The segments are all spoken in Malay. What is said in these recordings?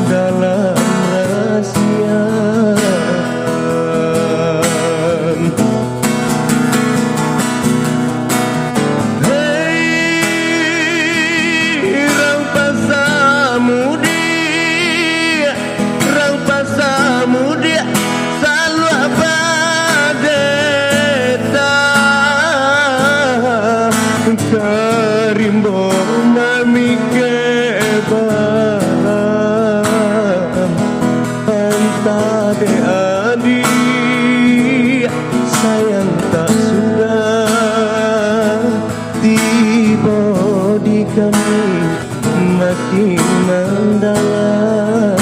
dalam rahasia. Karimbo mami kebalam antade adik sayang tak sudah tiba di kami makin mendalam.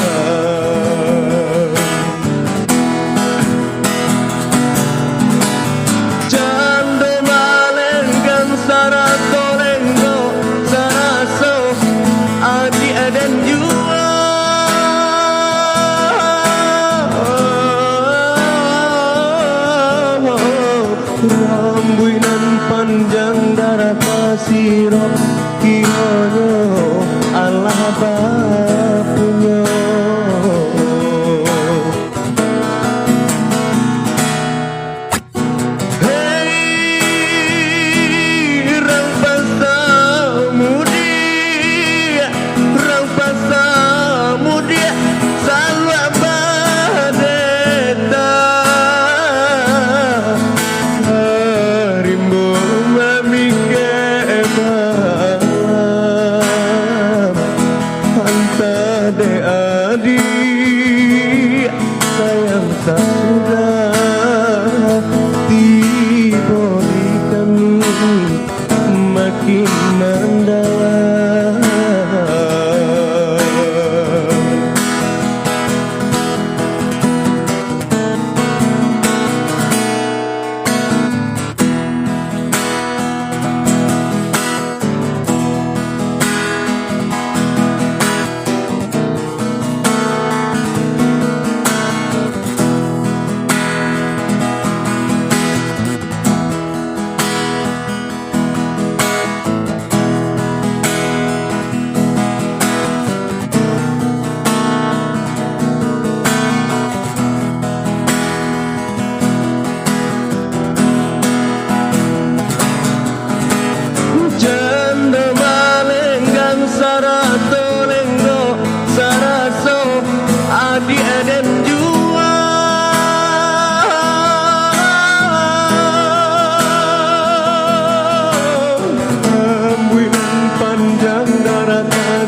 Rambuinan panjang darah pasiro kironyo Allah bapunyo. Adik sayang tak sudah tiba di kami makin mendalam.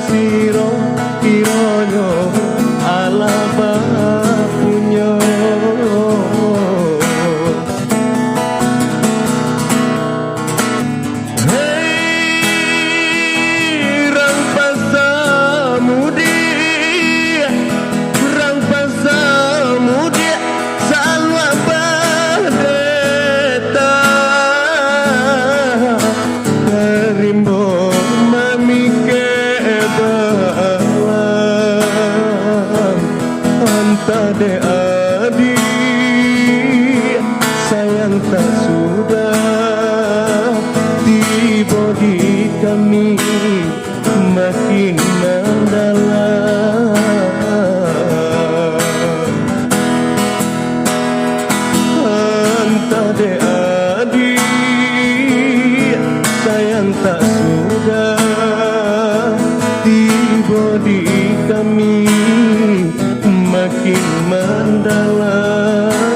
Siro kironyo ala bapunyo. Hei rang pasamudi salwa badeta karimbo mami antade adik sayang tak sudah tiba di kami makin mendalam. Antade adik sayang tak sudah tiba di kami makin mendalam.